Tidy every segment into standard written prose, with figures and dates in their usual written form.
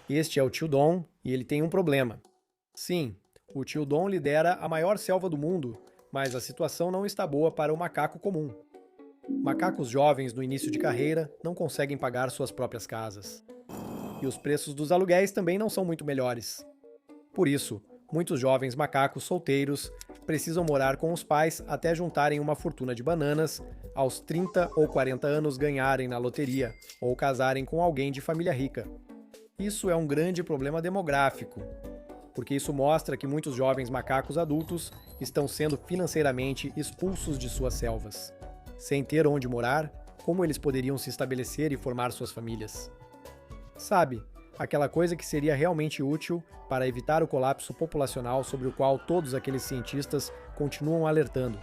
Este é o tio Dom e ele tem um problema. Sim, o tio Dom lidera a maior selva do mundo, mas a situação não está boa para o macaco comum. Macacos jovens no início de carreira não conseguem pagar suas próprias casas. E os preços dos aluguéis também não são muito melhores. Por isso, muitos jovens macacos solteiros precisam morar com os pais até juntarem uma fortuna de bananas, aos 30 ou 40 anos ganharem na loteria ou casarem com alguém de família rica. Isso é um grande problema demográfico, porque isso mostra que muitos jovens macacos adultos estão sendo financeiramente expulsos de suas selvas. Sem ter onde morar, como eles poderiam se estabelecer e formar suas famílias? Sabe, aquela coisa que seria realmente útil para evitar o colapso populacional sobre o qual todos aqueles cientistas continuam alertando.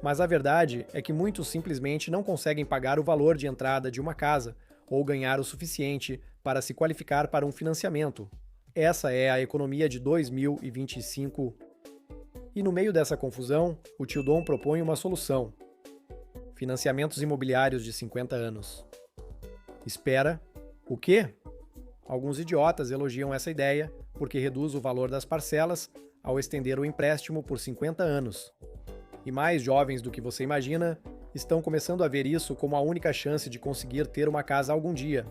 Mas a verdade é que muitos simplesmente não conseguem pagar o valor de entrada de uma casa ou ganhar o suficiente para se qualificar para um financiamento. Essa é a economia de 2025. E no meio dessa confusão, o tio Dom propõe uma solução: financiamentos imobiliários de 50 anos. Espera, o quê? Alguns idiotas elogiam essa ideia porque reduz o valor das parcelas ao estender o empréstimo por 50 anos. E mais jovens do que você imagina estão começando a ver isso como a única chance de conseguir ter uma casa algum dia.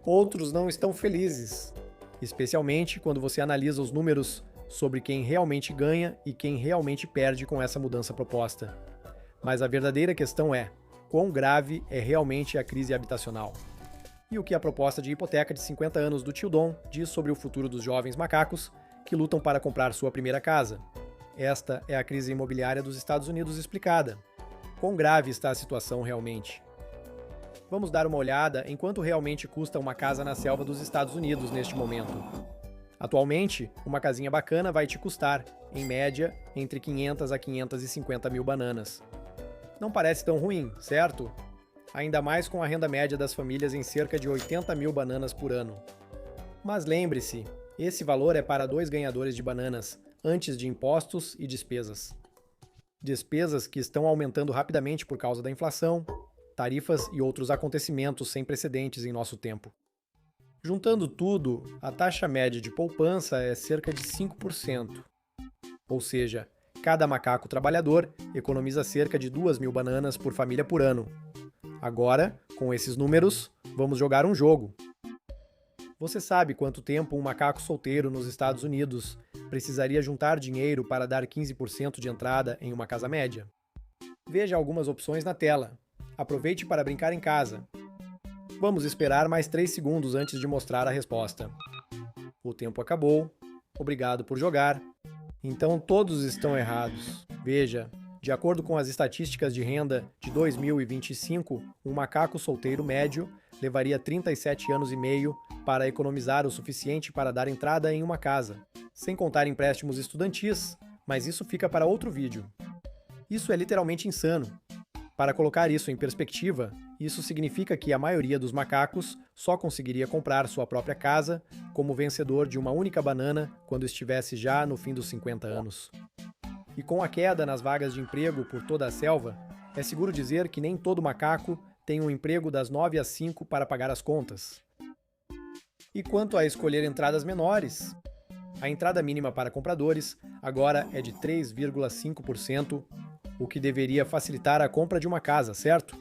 Outros não estão felizes, especialmente quando você analisa os números sobre quem realmente ganha e quem realmente perde com essa mudança proposta. Mas a verdadeira questão é: quão grave é realmente a crise habitacional? E o que a proposta de hipoteca de 50 anos do tio Dom diz sobre o futuro dos jovens macacos que lutam para comprar sua primeira casa? Esta é a crise imobiliária dos Estados Unidos explicada. Quão grave está a situação realmente? Vamos dar uma olhada em quanto realmente custa uma casa na selva dos Estados Unidos neste momento. Atualmente, uma casinha bacana vai te custar, em média, entre 500 a 550 mil bananas. Não parece tão ruim, certo? Ainda mais com a renda média das famílias em cerca de 80 mil bananas por ano. Mas lembre-se, esse valor é para 2 ganhadores de bananas, antes de impostos e despesas. Despesas que estão aumentando rapidamente por causa da inflação, tarifas e outros acontecimentos sem precedentes em nosso tempo. Juntando tudo, a taxa média de poupança é cerca de 5%. Ou seja, cada macaco trabalhador economiza cerca de 2.000 bananas por família por ano. Agora, com esses números, vamos jogar um jogo. Você sabe quanto tempo um macaco solteiro nos Estados Unidos precisaria juntar dinheiro para dar 15% de entrada em uma casa média? Veja algumas opções na tela. Aproveite para brincar em casa. Vamos esperar mais 3 segundos antes de mostrar a resposta. O tempo acabou. Obrigado por jogar. Então todos estão errados. Veja, de acordo com as estatísticas de renda de 2025, um macaco solteiro médio levaria 37 anos e meio para economizar o suficiente para dar entrada em uma casa, sem contar empréstimos estudantis, mas isso fica para outro vídeo. Isso é literalmente insano. Para colocar isso em perspectiva, isso significa que a maioria dos macacos só conseguiria comprar sua própria casa como vencedor de uma única banana quando estivesse já no fim dos 50 anos. E com a queda nas vagas de emprego por toda a selva, é seguro dizer que nem todo macaco tem um emprego das 9 às 5 para pagar as contas. E quanto a escolher entradas menores? A entrada mínima para compradores agora é de 3,5%, o que deveria facilitar a compra de uma casa, certo?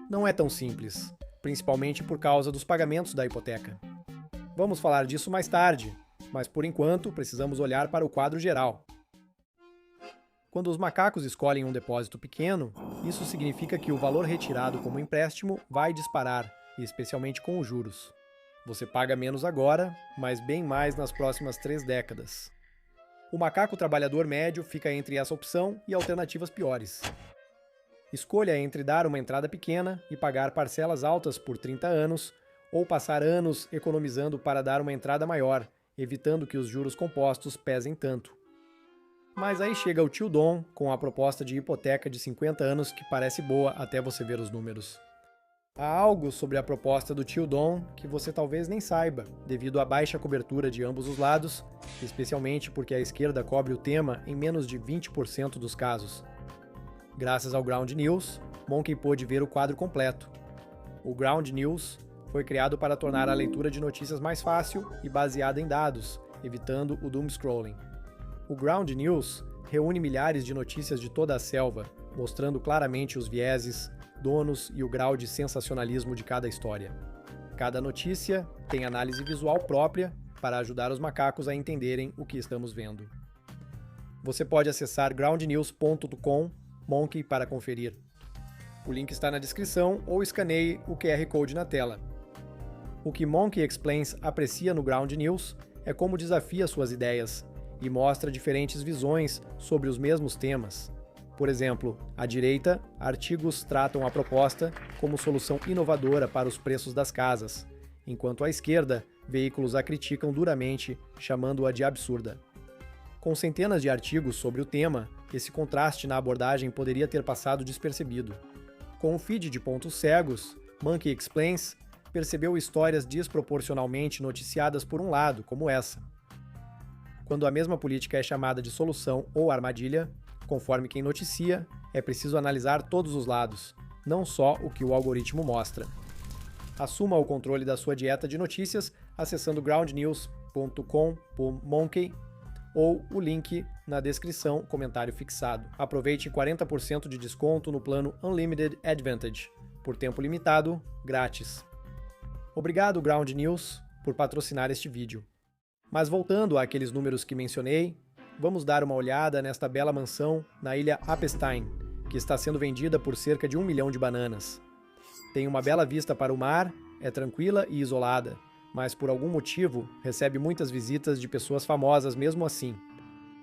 Não é tão simples, principalmente por causa dos pagamentos da hipoteca. Vamos falar disso mais tarde, mas por enquanto precisamos olhar para o quadro geral. Quando os macacos escolhem um depósito pequeno, isso significa que o valor retirado como empréstimo vai disparar, especialmente com os juros. Você paga menos agora, mas bem mais nas próximas 3 décadas. O macaco trabalhador médio fica entre essa opção e alternativas piores. Escolha entre dar uma entrada pequena e pagar parcelas altas por 30 anos, ou passar anos economizando para dar uma entrada maior, evitando que os juros compostos pesem tanto. Mas aí chega o tio Dom com a proposta de hipoteca de 50 anos que parece boa até você ver os números. Há algo sobre a proposta do tio Dom que você talvez nem saiba, devido à baixa cobertura de ambos os lados, especialmente porque a esquerda cobre o tema em menos de 20% dos casos. Graças ao Ground News, Monkey pôde ver o quadro completo. O Ground News Foi criado para tornar a leitura de notícias mais fácil e baseada em dados, evitando o doom scrolling. O Ground News reúne milhares de notícias de toda a selva, mostrando claramente os vieses, donos e o grau de sensacionalismo de cada história. Cada notícia tem análise visual própria para ajudar os macacos a entenderem o que estamos vendo. Você pode acessar groundnews.com/monkey para conferir. O link está na descrição ou escaneie o QR Code na tela. O que Monkey Explains aprecia no Ground News é como desafia suas ideias e mostra diferentes visões sobre os mesmos temas. Por exemplo, à direita, artigos tratam a proposta como solução inovadora para os preços das casas, enquanto à esquerda, veículos a criticam duramente, chamando-a de absurda. Com centenas de artigos sobre o tema, esse contraste na abordagem poderia ter passado despercebido. Com um feed de pontos cegos, Monkey Explains percebeu histórias desproporcionalmente noticiadas por um lado, como essa. Quando a mesma política é chamada de solução ou armadilha, conforme quem noticia, é preciso analisar todos os lados, não só o que o algoritmo mostra. Assuma o controle da sua dieta de notícias acessando groundnews.com/monkey ou o link na descrição, comentário fixado. Aproveite 40% de desconto no plano Unlimited Advantage, por tempo limitado, grátis. Obrigado, Ground News, por patrocinar este vídeo. Mas voltando àqueles números que mencionei, vamos dar uma olhada nesta bela mansão na ilha Apestein, que está sendo vendida por cerca de 1 milhão de bananas. Tem uma bela vista para o mar, é tranquila e isolada, mas por algum motivo recebe muitas visitas de pessoas famosas mesmo assim.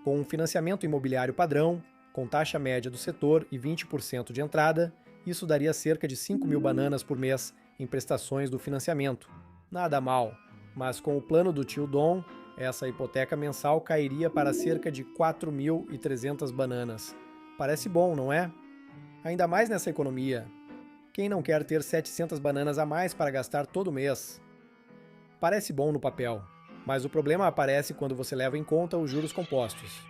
Com um financiamento imobiliário padrão, com taxa média do setor e 20% de entrada, isso daria cerca de 5 mil bananas por mês em prestações do financiamento. Nada mal, mas com o plano do tio Dom, essa hipoteca mensal cairia para cerca de 4.300 bananas. Parece bom, não é? Ainda mais nessa economia. Quem não quer ter 700 bananas a mais para gastar todo mês? Parece bom no papel, mas o problema aparece quando você leva em conta os juros compostos.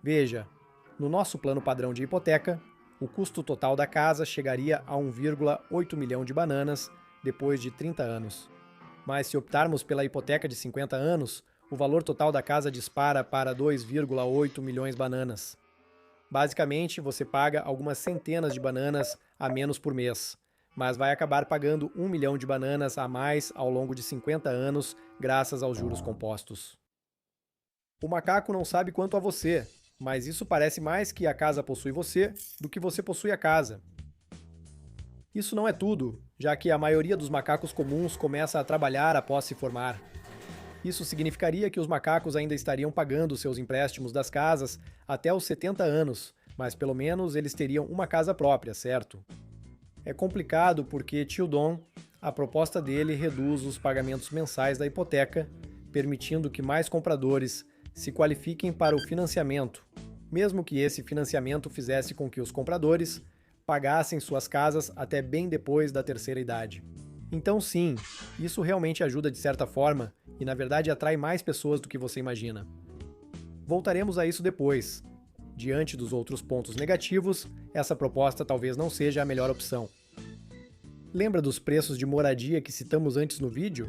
Veja, no nosso plano padrão de hipoteca, o custo total da casa chegaria a 1,8 milhão de bananas depois de 30 anos. Mas se optarmos pela hipoteca de 50 anos, o valor total da casa dispara para 2,8 milhões de bananas. Basicamente, você paga algumas centenas de bananas a menos por mês, mas vai acabar pagando 1 milhão de bananas a mais ao longo de 50 anos, graças aos juros compostos. O macaco não sabe quanto a você, mas isso parece mais que a casa possui você do que você possui a casa. Isso não é tudo, já que a maioria dos macacos comuns começa a trabalhar após se formar. Isso significaria que os macacos ainda estariam pagando seus empréstimos das casas até os 70 anos, mas pelo menos eles teriam uma casa própria, certo? É complicado porque tio Dom, a proposta dele reduz os pagamentos mensais da hipoteca, permitindo que mais compradores se qualifiquem para o financiamento, mesmo que esse financiamento fizesse com que os compradores pagassem suas casas até bem depois da terceira idade. Então sim, isso realmente ajuda de certa forma e na verdade atrai mais pessoas do que você imagina. Voltaremos a isso depois. Diante dos outros pontos negativos, essa proposta talvez não seja a melhor opção. Lembra dos preços de moradia que citamos antes no vídeo?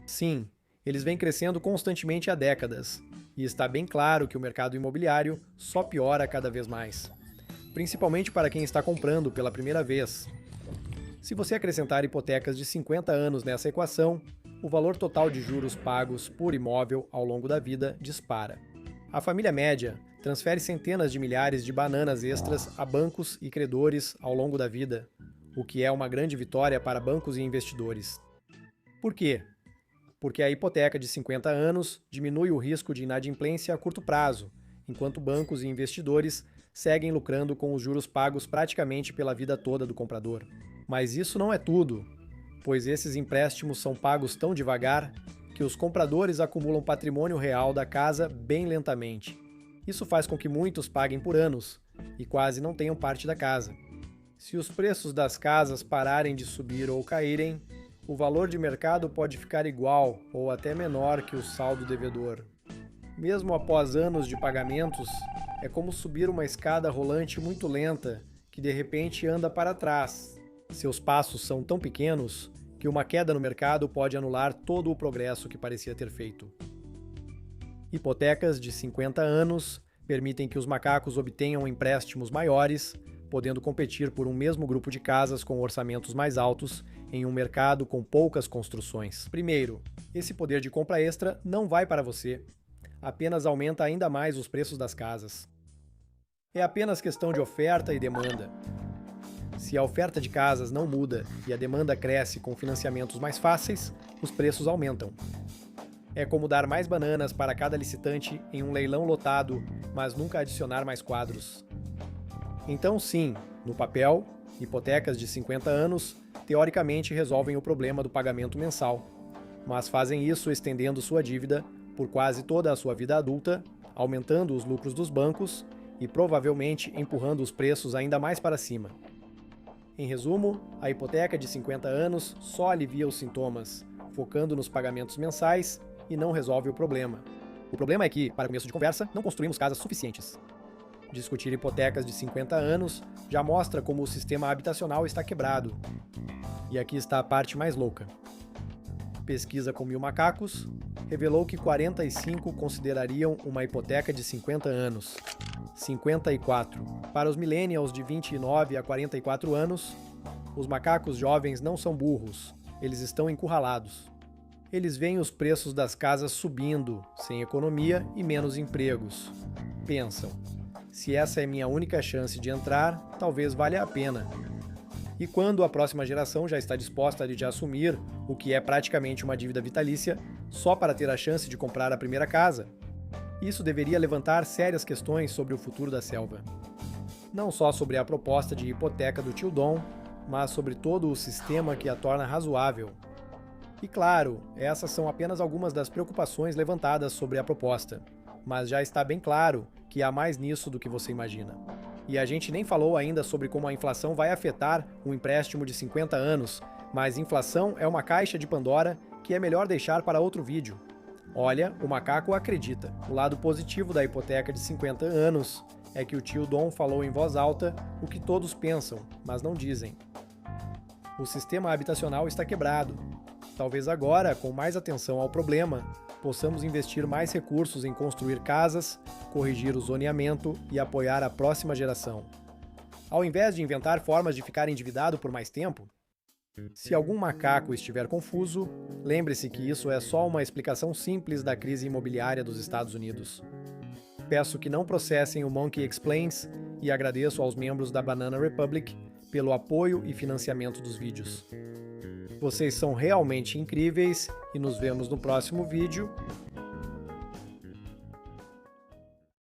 Sim, eles vêm crescendo constantemente há décadas, e está bem claro que o mercado imobiliário só piora cada vez mais, principalmente para quem está comprando pela primeira vez. Se você acrescentar hipotecas de 50 anos nessa equação, o valor total de juros pagos por imóvel ao longo da vida dispara. A família média transfere centenas de milhares de bananas extras a bancos e credores ao longo da vida, o que é uma grande vitória para bancos e investidores. Por quê? Porque a hipoteca de 50 anos diminui o risco de inadimplência a curto prazo, enquanto bancos e investidores seguem lucrando com os juros pagos praticamente pela vida toda do comprador. Mas isso não é tudo, pois esses empréstimos são pagos tão devagar que os compradores acumulam patrimônio real da casa bem lentamente. Isso faz com que muitos paguem por anos e quase não tenham parte da casa. Se os preços das casas pararem de subir ou caírem, o valor de mercado pode ficar igual ou até menor que o saldo devedor. Mesmo após anos de pagamentos, é como subir uma escada rolante muito lenta que de repente anda para trás. Seus passos são tão pequenos que uma queda no mercado pode anular todo o progresso que parecia ter feito. Hipotecas de 50 anos permitem que os macacos obtenham empréstimos maiores, podendo competir por um mesmo grupo de casas com orçamentos mais altos em um mercado com poucas construções. Primeiro, esse poder de compra extra não vai para você, apenas aumenta ainda mais os preços das casas. É apenas questão de oferta e demanda. Se a oferta de casas não muda e a demanda cresce com financiamentos mais fáceis, os preços aumentam. É como dar mais bananas para cada licitante em um leilão lotado, mas nunca adicionar mais quadros. Então sim, no papel, hipotecas de 50 anos teoricamente resolvem o problema do pagamento mensal, mas fazem isso estendendo sua dívida por quase toda a sua vida adulta, aumentando os lucros dos bancos e provavelmente empurrando os preços ainda mais para cima. Em resumo, a hipoteca de 50 anos só alivia os sintomas, focando nos pagamentos mensais e não resolve o problema. O problema é que, para começo de conversa, não construímos casas suficientes. Discutir hipotecas de 50 anos já mostra como o sistema habitacional está quebrado. E aqui está a parte mais louca. Pesquisa com 1000 macacos revelou que 45 considerariam uma hipoteca de 50 anos. 54. Para os millennials de 29 a 44 anos, os macacos jovens não são burros, eles estão encurralados. Eles veem os preços das casas subindo, sem economia e menos empregos. Pensam, se essa é minha única chance de entrar, talvez valha a pena. E quando a próxima geração já está disposta a assumir o que é praticamente uma dívida vitalícia, só para ter a chance de comprar a primeira casa? Isso deveria levantar sérias questões sobre o futuro da selva. Não só sobre a proposta de hipoteca do tio Dom, mas sobre todo o sistema que a torna razoável. E claro, essas são apenas algumas das preocupações levantadas sobre a proposta, mas já está bem claro que há mais nisso do que você imagina. E a gente nem falou ainda sobre como a inflação vai afetar um empréstimo de 50 anos, mas inflação é uma caixa de Pandora que é melhor deixar para outro vídeo. Olha, o macaco acredita. O lado positivo da hipoteca de 50 anos é que o tio Dom falou em voz alta o que todos pensam, mas não dizem. O sistema habitacional está quebrado. Talvez agora, com mais atenção ao problema, possamos investir mais recursos em construir casas, corrigir o zoneamento e apoiar a próxima geração. Ao invés de inventar formas de ficar endividado por mais tempo, se algum macaco estiver confuso, lembre-se que isso é só uma explicação simples da crise imobiliária dos Estados Unidos. Peço que não processem o Monkey Explains e agradeço aos membros da Banana Republic pelo apoio e financiamento dos vídeos. Vocês são realmente incríveis e nos vemos no próximo vídeo.